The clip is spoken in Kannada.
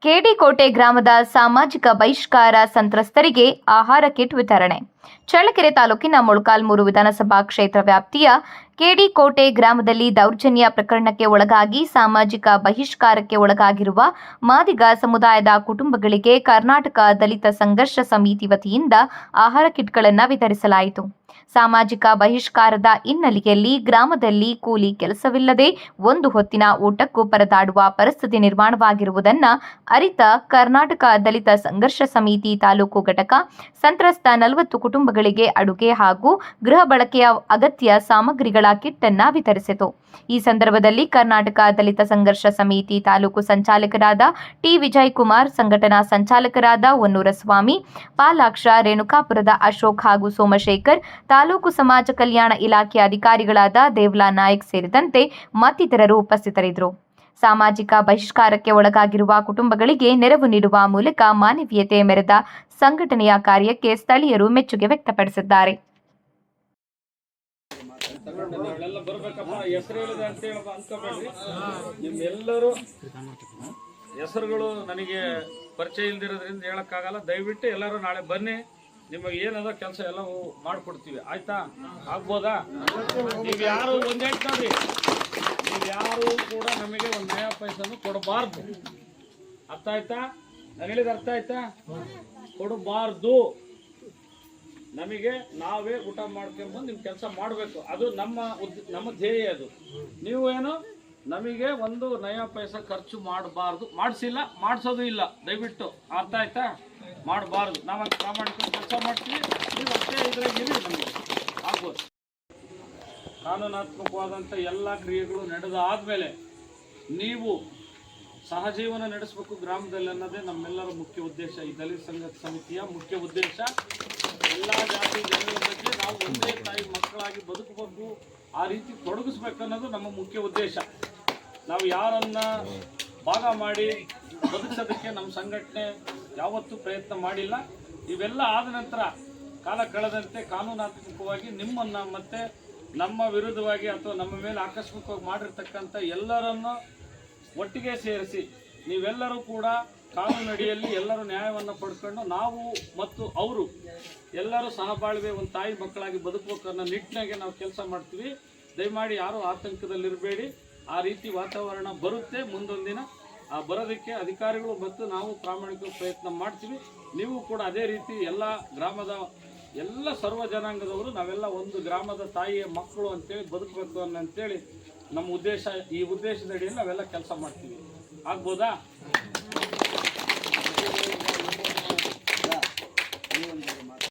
ಕೆಡಿಕೋಟೆ ಗ್ರಾಮದ ಸಾಮಾಜಿಕ ಬಹಿಷ್ಕಾರ ಸಂತ್ರಸ್ತರಿಗೆ ಆಹಾರ ಕಿಟ್ ವಿತರಣೆ. ಚಳ್ಳಕೆರೆ ತಾಲೂಕಿನ ಮೊಳಕಾಲ್ಮೂರು ವಿಧಾನಸಭಾ ಕ್ಷೇತ್ರ ವ್ಯಾಪ್ತಿಯ ಕೆಡಿಕೋಟೆ ಗ್ರಾಮದಲ್ಲಿ ದೌರ್ಜನ್ಯ ಪ್ರಕರಣಕ್ಕೆ ಒಳಗಾಗಿ ಸಾಮಾಜಿಕ ಬಹಿಷ್ಕಾರಕ್ಕೆ ಒಳಗಾಗಿರುವ ಮಾದಿಗ ಸಮುದಾಯದ ಕುಟುಂಬಗಳಿಗೆ ಕರ್ನಾಟಕ ದಲಿತ ಸಂಘರ್ಷ ಸಮಿತಿ ವತಿಯಿಂದ ಆಹಾರ ಕಿಟ್ಗಳನ್ನು ವಿತರಿಸಲಾಯಿತು. ಸಾಮಾಜಿಕ ಬಹಿಷ್ಕಾರದ ಹಿನ್ನೆಲೆಯಲ್ಲಿ ಗ್ರಾಮದಲ್ಲಿ ಕೂಲಿ ಕೆಲಸವಿಲ್ಲದೆ ಒಂದು ಹೊತ್ತಿನ ಊಟಕ್ಕೂ ಪರದಾಡುವ ಪರಿಸ್ಥಿತಿ ನಿರ್ಮಾಣವಾಗಿರುವುದನ್ನು ಅರಿತ ಕರ್ನಾಟಕ ದಲಿತ ಸಂಘರ್ಷ ಸಮಿತಿ ತಾಲೂಕು ಘಟಕ ಸಂತ್ರಸ್ತ 40 ಕುಟುಂಬಗಳಿಗೆ ಅಡುಗೆ ಹಾಗೂ ಗೃಹ ಬಳಕೆಯ ಅಗತ್ಯ ಸಾಮಗ್ರಿಗಳ ಕಿಟ್ ಅನ್ನು ವಿತರಿಸಿತು. ಈ ಸಂದರ್ಭದಲ್ಲಿ ಕರ್ನಾಟಕ ದಲಿತ ಸಂಘರ್ಷ ಸಮಿತಿ ತಾಲೂಕು ಸಂಚಾಲಕರಾದ ಟಿ ವಿಜಯಕುಮಾರ್, ಸಂಘಟನಾ ಸಂಚಾಲಕರಾದ ಹೊನ್ನೂರ ಸ್ವಾಮಿ, ಪಾಲಾಕ್ಷ, ರೇಣುಕಾಪುರದ ಅಶೋಕ್ ಹಾಗೂ ಸೋಮಶೇಖರ್, ತಾಲೂಕು ಸಮಾಜ ಕಲ್ಯಾಣ ಇಲಾಖೆ ಅಧಿಕಾರಿಗಳಾದ ದೇವ್ಲಾ ನಾಯಕ್ ಸೇರಿದಂತೆ ಮತ್ತಿತರರು ಉಪಸ್ಥಿತರಿದ್ದರು. ಸಾಮಾಜಿಕ ಬಹಿಷ್ಕಾರಕ್ಕೆ ಒಳಗಾಗಿರುವ ಕುಟುಂಬಗಳಿಗೆ ನೆರವು ನೀಡುವ ಮೂಲಕ ಮಾನವೀಯತೆ ಮೆರೆದ ಸಂಘಟನೆಯ ಕಾರ್ಯಕ್ಕೆ ಸ್ಥಳೀಯರು ಮೆಚ್ಚುಗೆ ವ್ಯಕ್ತಪಡಿಸಿದ್ದಾರೆ. ನಿಮ್ಮೆಲ್ಲರೂ ಹೆಸರುಗಳು ನನಗೆ ಪರಿಚಯ ಇಲ್ದಿರೋದ್ರಿಂದ ಹೇಳಕ್ಕಾಗಲ್ಲ. ದಯವಿಟ್ಟು ಎಲ್ಲರೂ ನಾಳೆ ಬನ್ನಿ, ನಿಮಗೆ ಏನದ ಕೆಲಸ ಎಲ್ಲ ಮಾಡ್ಕೊಡ್ತೀವಿ. ಆಯ್ತಾ? ಆಗ್ಬೋದಾ? ನೀವು ಯಾರು ಒಂದೇ ನೋಡ್ರಿ, ನೀವು ಯಾರು ಕೂಡ ನಮಗೆ ಒಂದು ನಯ ಪೈಸನ್ನು ಕೊಡಬಾರ್ದು. ಅರ್ಥ ಆಯ್ತಾ? ನಾನು ಹೇಳಿದ ಅರ್ಥ ಆಯ್ತಾ? ಕೊಡಬಾರ್ದು. ನಮಗೆ ನಾವೇ ಊಟ ಮಾಡ್ಕೊಂಡು ನಿಮ್ಮ ಕೆಲಸ ಮಾಡಬೇಕು. ಅದು ನಮ್ಮ ಧ್ಯೇಯ. ಅದು ನೀವು ಏನು ನಮಗೆ ಒಂದು ನಯ ಪೈಸಾ ಖರ್ಚು ಮಾಡಬಾರ್ದು. ಮಾಡಿಸೋದು ಇಲ್ಲ. ದಯವಿಟ್ಟು ಅರ್ಥ ಆಯ್ತಾ? ಮಾಡಬಾರ್ದು. ನಾವು ಪ್ರಾಮಾಣಿಕ ಕೆಲಸ ಮಾಡ್ತೀವಿ. ನೀವು ಅಷ್ಟೇ ಇದ್ರಾಗಿರಿ, ನಮಗೆ ಆಗ್ಬೋದು. ಕಾನೂನಾತ್ಮಕವಾದಂಥ ಎಲ್ಲ ಕ್ರಿಯೆಗಳು ನಡೆದಾದ್ಮೇಲೆ ನೀವು ಸಹಜೀವನ ನಡೆಸಬೇಕು ಗ್ರಾಮದಲ್ಲಿ ಅನ್ನೋದೇ ನಮ್ಮೆಲ್ಲರ ಮುಖ್ಯ ಉದ್ದೇಶ. ಈ ದಲಿತ ಸಂಘರ್ಷ ಸಮಿತಿಯ ಮುಖ್ಯ ಉದ್ದೇಶ ಎಲ್ಲ ಜಾತಿ ಜನರ ಬಗ್ಗೆ ನಾವು ಒಂದೇ ತಾಯಿ ಮಕ್ಕಳಾಗಿ ಬದುಕಬೇಕು, ಆ ರೀತಿ ತೊಡಗಿಸ್ಬೇಕು ಅನ್ನೋದು ನಮ್ಮ ಮುಖ್ಯ ಉದ್ದೇಶ. ನಾವು ಯಾರನ್ನ ಭಾಗ ಮಾಡಿ ಬದುಕೋದಕ್ಕೆ ನಮ್ಮ ಸಂಘಟನೆ ಯಾವತ್ತೂ ಪ್ರಯತ್ನ ಮಾಡಿಲ್ಲ. ಇವೆಲ್ಲ ಆದ ನಂತರ ಕಾಲ ಕಳೆದಂತೆ ಕಾನೂನಾತ್ಮಕವಾಗಿ ನಿಮ್ಮನ್ನು ಮತ್ತೆ ನಮ್ಮ ವಿರುದ್ಧವಾಗಿ ಅಥವಾ ನಮ್ಮ ಮೇಲೆ ಆಕಸ್ಮಿಕವಾಗಿ ಮಾಡಿರ್ತಕ್ಕಂಥ ಎಲ್ಲರನ್ನು ಒಟ್ಟಿಗೆ ಸೇರಿಸಿ ನೀವೆಲ್ಲರೂ ಕೂಡ ಕಾನೂನಡಿಯಲ್ಲಿ ಎಲ್ಲರೂ ನ್ಯಾಯವನ್ನು ಪಡ್ಕೊಂಡು ನಾವು ಮತ್ತು ಅವರು ಎಲ್ಲರೂ ಸಹಬಾಳ್ವೆ ಒಂದು ತಾಯಿ ಮಕ್ಕಳಾಗಿ ಬದುಕಬೇಕು ಅನ್ನೋ ನಿಟ್ಟಿನಾಗೆ ನಾವು ಕೆಲಸ ಮಾಡ್ತೀವಿ. ದಯಮಾಡಿ ಯಾರೂ ಆತಂಕದಲ್ಲಿರಬೇಡಿ. ಆ ರೀತಿ ವಾತಾವರಣ ಬರುತ್ತೆ ಮುಂದೊಂದಿನ. ಆ ಬರೋದಕ್ಕೆ ಅಧಿಕಾರಿಗಳು ಮತ್ತು ನಾವು ಪ್ರಾಮಾಣಿಕ ಪ್ರಯತ್ನ ಮಾಡ್ತೀವಿ. ನೀವು ಕೂಡ ಅದೇ ರೀತಿ ಎಲ್ಲ ಗ್ರಾಮದ ಎಲ್ಲ ಸರ್ವ ಜನಾಂಗದವರು ನಾವೆಲ್ಲ ಒಂದು ಗ್ರಾಮದ ತಾಯಿಯ ಮಕ್ಕಳು ಅಂತೇಳಿ ಬದುಕಬೇಕು ಅಂತೇಳಿ ನಮ್ಮ ಉದ್ದೇಶ. ಈ ಉದ್ದೇಶದ ಅಡಿಯಲ್ಲಿ ನಾವೆಲ್ಲ ಕೆಲಸ ಮಾಡ್ತೀವಿ. ಆಗ್ಬೋದಾ?